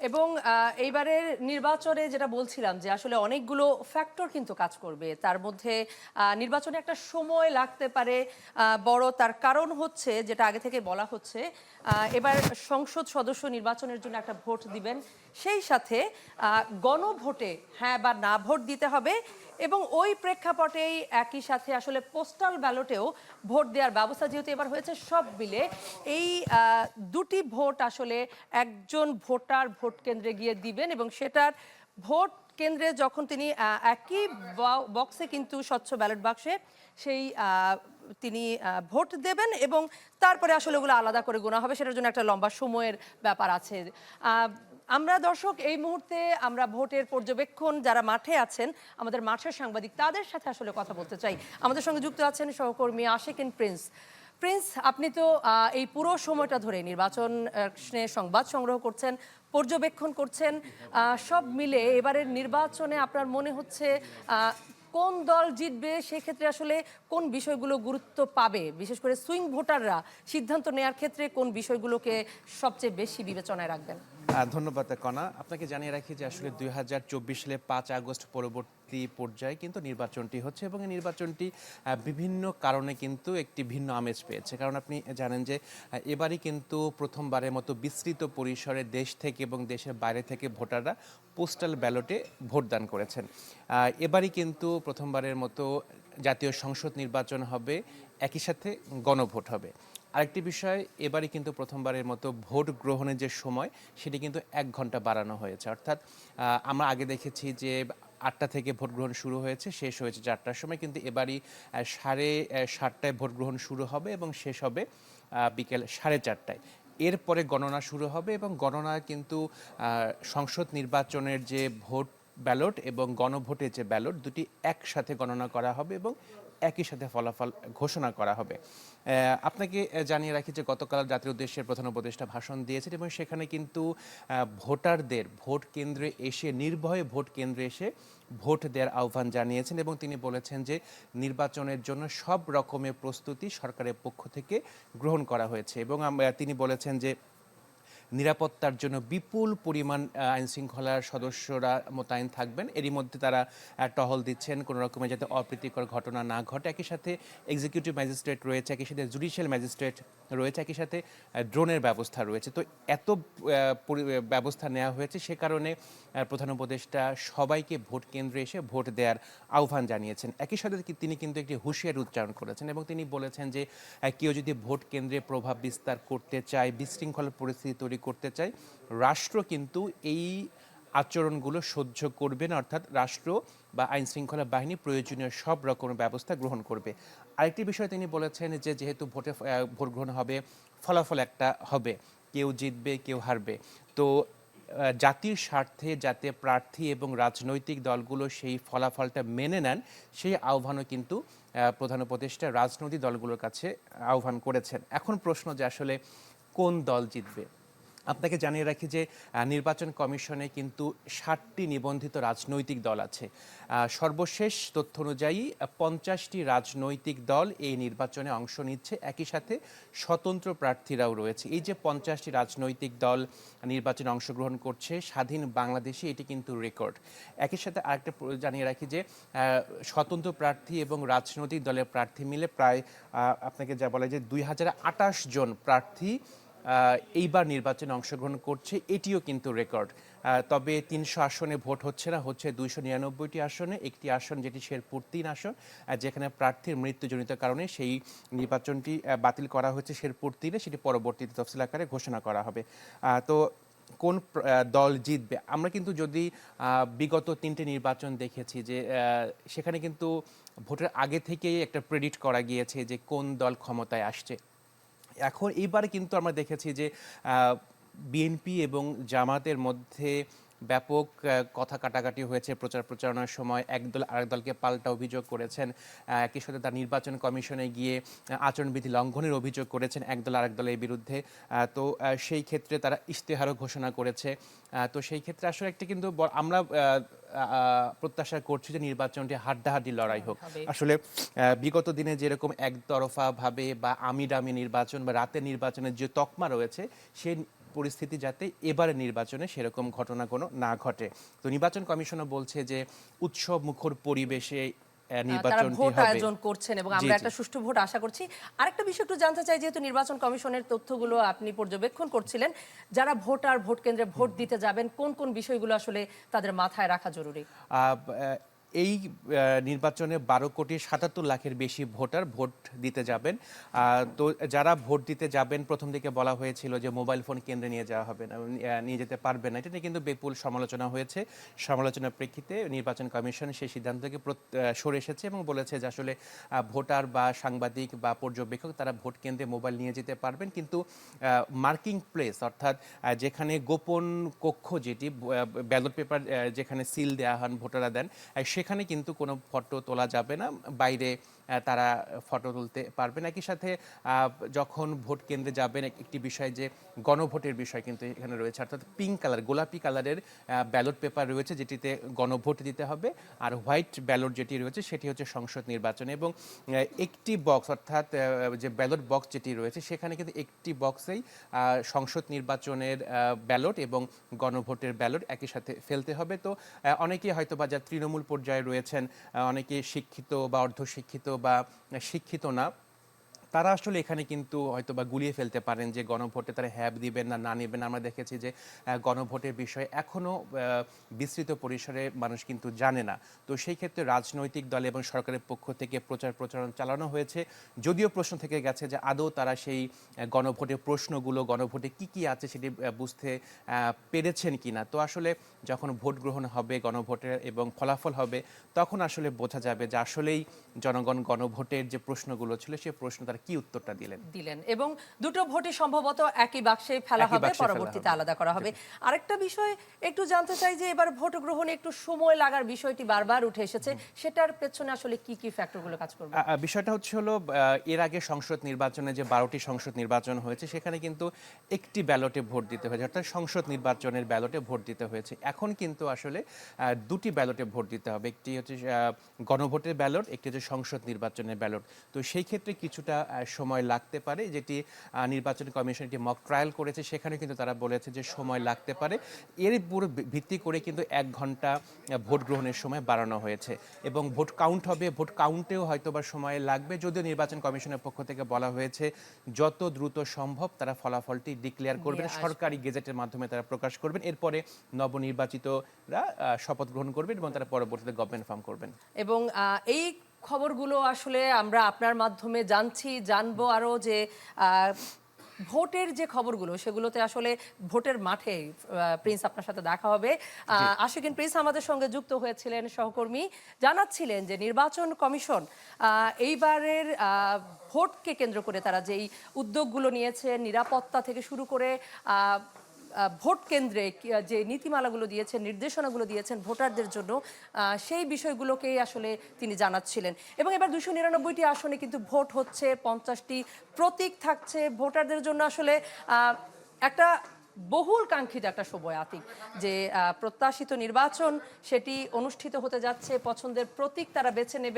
এবং এইবারের নির্বাচনে যেটা বলছিলাম যে আসলে অনেকগুলো ফ্যাক্টর কিন্তু কাজ করবে। তার মধ্যে নির্বাচনে একটা সময় লাগতে পারে বড়। তার কারণ হচ্ছে যেটা আগে থেকে বলা হচ্ছে, এবার সংসদ সদস্য নির্বাচনের জন্য একটা ভোট দিবেন। সেই সাথে গণভোটে হ্যাঁ বা না ভোট দিতে হবে এবং ওই প্রেক্ষাপটেই একই সাথে আসলে পোস্টাল ব্যালটেও ভোট দেওয়ার ব্যবস্থা যেহেতু এবার হয়েছে, সব মিলে এই দুটি ভোট আসলে একজন ভোটার ভোট কেন্দ্রে গিয়ে দিবেন এবং সেটার ভোট কেন্দ্রে যখন তিনি একই বক্সে কিন্তু স্বচ্ছ ব্যালট বাক্সে সেই তিনি ভোট দেবেন এবং তারপরে আসলে ওগুলো আলাদা করে গোনা হবে, সেটার জন্য একটা লম্বা সময়ের ব্যাপার আছে। আমরা দর্শক এই মুহূর্তে আমরা ভোটের পর্যবেক্ষণ যারা মাঠে আছেন, আমাদের মাঠের সাংবাদিক, তাদের সাথে আসলে কথা বলতে চাই। আমাদের সঙ্গে যুক্ত আছেন সহকর্মী আশিকিন প্রিন্স। প্রিন্স, আপনি তো এই পুরো সময়টা ধরে নির্বাচনে সংবাদ সংগ্রহ করছেন, পর্যবেক্ষণ করছেন, সব মিলে এবারের নির্বাচনে আপনার মনে হচ্ছে কোন দল জিতবে, সেক্ষেত্রে আসলে কোন বিষয়গুলো গুরুত্ব পাবে, বিশেষ করে সুইং ভোটাররা সিদ্ধান্ত নেওয়ার ক্ষেত্রে কোন বিষয়গুলোকে সবচেয়ে বেশি বিবেচনায় রাখবেন? ধন্যবাদ কণা। আপনাকে জানিয়ে রাখি যে আসলে ২০২৪ সালে ৫ আগস্ট পরবর্তী পর্যায়ে কিন্তু নির্বাচনটি হচ্ছে এবং এই নির্বাচনটি বিভিন্ন কারণে কিন্তু একটি ভিন্ন আমেজ পেয়েছে। কারণ আপনি জানেন যে এবারই কিন্তু প্রথমবারের মতো বিস্তৃত পরিসরে দেশ থেকে এবং দেশের বাইরে থেকে ভোটাররা পোস্টাল ব্যালটে ভোটদান করেছেন। এবারই কিন্তু প্রথমবারের মতো জাতীয় সংসদ নির্বাচন হবে, একই সাথে গণভোট হবে। আরেকটি বিষয়, এবারই কিন্তু প্রথমবারের মতো ভোট গ্রহণের যে সময় সেটি কিন্তু ১ ঘন্টা বাড়ানো হয়েছে। অর্থাৎ আমরা আগে দেখেছি যে ৮টা থেকে ভোট গ্রহণ শুরু হয়েছে, শেষ হয়েছে ৪টার সময়, কিন্তু এবারই ৭:৩০টায় ভোট গ্রহণ শুরু হবে এবং শেষ হবে বিকেল ৪:৩০টায়। এরপরে গণনা শুরু হবে এবং গণনা কিন্তু সংসদ নির্বাচনের যে ভোট ব্যালট এবং গণভোটের যে ব্যালট, দুটি একসাথে গণনা করা হবে এবং একই সাথে ফলাফল ঘোষণা করা হবে। আপনাকে জানিয়ে রাখি যে গতকাল জাতির উদ্দেশ্যে প্রধান উপদেষ্টা ভাষণ দিয়েছেন এবং সেখানে কিন্তু ভোটারদের ভোট কেন্দ্রে এসে, নির্ভয়ে ভোট কেন্দ্রে এসে ভোট দেওয়ার আহ্বান জানিয়েছেন এবং তিনি বলেছেন যে নির্বাচনের জন্য সব রকমের প্রস্তুতি সরকারের পক্ষ থেকে গ্রহণ করা হয়েছে এবং তিনি বলেছেন যে নিরাপত্তার জন্য বিপুল পরিমাণ আইনশৃঙ্খলার সদস্যরা মোতায়েন থাকবেন। এরই মধ্যে তারা টহল দিচ্ছেন কোনো রকমের যাতে অপ্রীতিকর ঘটনা না ঘটে। একই সাথে এক্সিকিউটিভ ম্যাজিস্ট্রেট রয়েছে, একই সাথে জুডিশিয়াল ম্যাজিস্ট্রেট রয়েছে, একই সাথে ড্রোনের ব্যবস্থা রয়েছে। তো এত ব্যবস্থা নেওয়া হয়েছে, সে কারণে প্রধান উপদেষ্টা সবাইকে ভোট কেন্দ্রে এসে ভোট দেওয়ার আহ্বান জানিয়েছেন। একই সাথে তিনি কিন্তু একটি হুঁশিয়ারি উচ্চারণ করেছেন এবং তিনি বলেছেন যে কেউ যদি ভোট কেন্দ্রে প্রভাব বিস্তার করতে চায়, বিশৃঙ্খল পরিস্থিতি তৈরি করতে চায়, রাষ্ট্র কিন্তু এই আচরণগুলো সহ্য করবে না। অর্থাৎ রাষ্ট্র বা আইনশৃঙ্খলা বাহিনী প্রয়োজনীয় সব রকমের ব্যবস্থা গ্রহণ করবে। আরেকটি বিষয় তিনি বলেছেন যে যেহেতু ভোট গ্রহণ হবে, ফলাফল একটা হবে, কেউ জিতবে কেউ হারবে। তো জাতির স্বার্থে যাতে প্রার্থী এবং রাজনৈতিক দলগুলো সেই ফলাফলটা মেনে নেন, সেই আহ্বানও কিন্তু প্রধান উপদেষ্টা রাজনৈতিক দলগুলোর কাছে আহ্বান করেছেন। এখন প্রশ্ন যে আসলে কোন দল জিতবে। আপনাকে জানিয়ে রাখি যে নির্বাচন কমিশনে কিন্তু 60টি নিবন্ধিত রাজনৈতিক দল আছে। সর্বশেষ তথ্য অনুযায়ী 50টি রাজনৈতিক দল এই নির্বাচনে অংশ নিচ্ছে, একই সাথে স্বতন্ত্র প্রার্থীরাও রয়েছে। এই যে 50টি রাজনৈতিক দল নির্বাচনে অংশগ্রহণ করছে স্বাধীন বাংলাদেশে, এটি কিন্তু রেকর্ড। একই সাথে আরেকটা জানিয়ে রাখি যে স্বতন্ত্র প্রার্থী এবং রাজনৈতিক দলের প্রার্থী মিলে প্রায় আপনাকে যা বলা যে 2028 জন প্রার্থী এইবার নির্বাচনে অংশগ্রহণ করছে, এটিও কিন্তু রেকর্ড। তবে 300 আসনে ভোট হচ্ছে না, হচ্ছে 299টি আসনে। একটি আসন যেটি শেরপুর 3 আসন, যেখানে প্রার্থীর মৃত্যুজনিত কারণে সেই নির্বাচনটি বাতিল করা হয়েছে শেরপুর 3-এ, সেটি পরবর্তীতে তফসিল আকারে ঘোষণা করা হবে। তো কোন দল জিতবে, আমরা কিন্তু যদি বিগত 3টে নির্বাচন দেখেছি যে সেখানে কিন্তু ভোটের আগে থেকেই একটা প্রেডিক্ট করা গিয়েছে যে কোন দল ক্ষমতায় আসছে। এখন এইবারে কিন্তু আমরা দেখেছি যে বিএনপি এবং জামাতের মধ্যে ব্যাপক কথা কাটাকাটি হয়েছে প্রচারণার সময়। একদল আরেক দলকে পাল্টা অভিযোগ করেছেন, একই সাথে তার নির্বাচন কমিশনে গিয়ে আচরণবিধি লঙ্ঘনের অভিযোগ করেছেন একদল আরেক দলের বিরুদ্ধে। তো সেই ক্ষেত্রে তারা ইশতেহারও ঘোষণা করেছে। তো সেই ক্ষেত্রে আসলে একটা কিন্তু আমরা প্রত্যাশা করছি যে নির্বাচনটি হাড্ডাহাড্ডি লড়াই হোক। আসলে বিগত দিনে যেরকম একতরফাভাবে বা আমিডামি নির্বাচন বা রাতের নির্বাচনের যে তকমা রয়েছে, সেই পরিস্থিতি যাতে এবারে নির্বাচনে সেরকম ঘটনা কোনো না ঘটে। তো নির্বাচন কমিশনও বলছে যে উৎসব মুখর পরিবেশে তারা নির্বাচনটি ভোট হবে। আয়োজন করছেন এবং আমরা একটা সুষ্ঠু ভোট আশা করছি। আরেকটা বিষয় একটু জানতে চাই, যেহেতু নির্বাচন কমিশনের তথ্যগুলো আপনি পর্যবেক্ষণ করছিলেন, যারা ভোটার ভোট কেন্দ্রে ভোট দিতে যাবেন কোন কোন বিষয়গুলো আসলে তাদের মাথায় রাখা জরুরি? এই নির্বাচনে 12,77,00,000-এর বেশি ভোটার ভোট দিতে যাবেন। তো যারা ভোট দিতে যাবেন, প্রথম দিকে বলা হয়েছিল যে মোবাইল ফোন কেন্দ্রে নিয়ে যাওয়া হবে না, নিয়ে যেতে পারবে না। এটা নিয়ে কিন্তু বিপুল সমালোচনা হয়েছে। সমালোচনার প্রেক্ষিতে নির্বাচন কমিশন সেই সিদ্ধান্ত থেকে সরে এসেছে এবং বলেছে যে আসলে ভোটার বা সাংবাদিক বা পর্যবেক্ষক তারা ভোট কেন্দ্রে মোবাইল নিয়ে যেতে পারবেন, কিন্তু মার্কিং প্লেস অর্থাৎ যেখানে গোপন কক্ষ, যেটি ব্যালট পেপার যেখানে সিল দেওয়া হন ভোটাররা দেন, সেখানে কিন্তু কোনো ফটো তোলা যাবে না, বাইরে তারা ফটো তুলতে পারবে না। একই সাথে যখন ভোট কেন্দ্রে যাবেন একটি বিষয় যে গণভোটের বিষয় কিন্তু এখানে রয়েছে, অর্থাৎ পিঙ্ক কালার গোলাপি কালারের ব্যালট পেপার রয়েছে যেটিতে গণভোট দিতে হবে, আর হোয়াইট ব্যালট যেটি রয়েছে সেটি হচ্ছে সংসদ নির্বাচনে। এবং একটি বক্স অর্থাৎ যে ব্যালট বক্স যেটি রয়েছে সেখানে কিন্তু একটি বক্সেই সংসদ নির্বাচনের ব্যালট এবং গণভোটের ব্যালট একই সাথে ফেলতে হবে। তো অনেকেই হয়তো বা যারা তৃণমূল পর্যায়ে রয়েছেন, অনেকে শিক্ষিত বা অর্ধশিক্ষিত বা শিক্ষিত না, তারা আসলে এখানে কিন্তু হয়তো বা গুলিয়ে ফেলতে পারেন যে গণভোটে তারা হ্যাঁ দিবেন না নেবেন। আমরা দেখেছি যে গণভোটের বিষয়ে এখনও বিস্তৃত পরিসরে মানুষ কিন্তু জানে না। তো সেই ক্ষেত্রে রাজনৈতিক দল এবং সরকারের পক্ষ থেকে প্রচারণ চালানো হয়েছে, যদিও প্রশ্ন থেকে গেছে যে আদৌ তারা সেই গণভোটের প্রশ্নগুলো, গণভোটে কি কি আছে সেটি বুঝতে পেরেছেন কিনা। তো আসলে যখন ভোট গ্রহণ হবে গণভোটের এবং ফলাফল হবে, তখন আসলে বোঝা যাবে যে আসলেই জনগণ গণভোটের যে প্রশ্নগুলো ছিল সেই প্রশ্ন তারা কি উত্তরটা দিলেন। এবং দুটো ভোটই সম্ভবত একই বাক্সে ফেলা হবে, পরবর্তীতে আলাদা করা হবে। আরেকটা বিষয় একটু জানতে চাই যে এবার ভোট গ্রহণে একটু সময় লাগার বিষয়টি বারবার উঠে এসেছে, সেটার পেছনে আসলে কি কি ফ্যাক্টরগুলো কাজ করবে? বিষয়টা হলো এর আগে সংসদ নির্বাচনে যে 12টি সংসদ নির্বাচন হয়েছে সেখানে কিন্তু একটি ব্যালটে ভোট দিতে হয়েছে, অর্থাৎ সংসদ নির্বাচনের ব্যালটে ভোট দিতে হয়েছে। এখন কিন্তু আসলে দুটি ব্যালটে ভোট দিতে হবে, একটি হচ্ছে গণভোটের ব্যালট, একটি হচ্ছে সংসদ নির্বাচনের ব্যালট। তো সেই ক্ষেত্রে কিছুটা সময় লাগতে পারে, যেটি নির্বাচন কমিশন একটি মক ট্রায়াল করেছে, সেখানে কিন্তু তারা বলেছে যে সময় লাগতে পারে। এর পুরো ভিত্তি করে কিন্তু 1 ঘন্টা ভোট গ্রহণের সময় বাড়ানো হয়েছে এবং ভোট কাউন্ট হবে, ভোট কাউন্টেও হয়তো বা সময় লাগবে, যদিও নির্বাচন কমিশনের পক্ষ থেকে বলা হয়েছে যত দ্রুত সম্ভব তারা ফলাফলটি ডিক্লেয়ার করবেন, সরকারি গেজেটের মাধ্যমে তারা প্রকাশ করবেন। এরপরে নবনির্বাচিতরা শপথ গ্রহণ করবেন এবং তারা পরবর্তীতে গভর্নমেন্ট ফর্ম করবেন। এবং এই খবরগুলো আসলে আমরা আপনার মাধ্যমে জানবো আরো যে ভোটের যে খবরগুলো সেগুলোতে আসলে ভোটের মাঠে প্রিন্স আপনার সাথে দেখা হবে। আশিকিন প্রিন্স আমাদের সঙ্গে যুক্ত হয়েছিলেন, সহকর্মী জানাচ্ছিলেন যে নির্বাচন কমিশন এইবারের ভোটকে কেন্দ্র করে তারা যেই উদ্যোগগুলো নিয়েছে, নিরাপত্তা থেকে শুরু করে ভোট কেন্দ্রে যে নীতিমালাগুলো দিয়েছেন, নির্দেশনাগুলো দিয়েছেন ভোটারদের জন্য, সেই বিষয়গুলোকেই আসলে তিনি জানাচ্ছিলেন। এবং এবার 299টি আসনে কিন্তু ভোট হচ্ছে, 50টি প্রতীক থাকছে ভোটারদের জন্য। আসলে একটা বহুল কাঙ্ক্ষিত একটা সময় আতিক, যে প্রত্যাশিত নির্বাচন সেটি অনুষ্ঠিত হতে যাচ্ছে, পছন্দের প্রতীক তারা বেছে নেবে।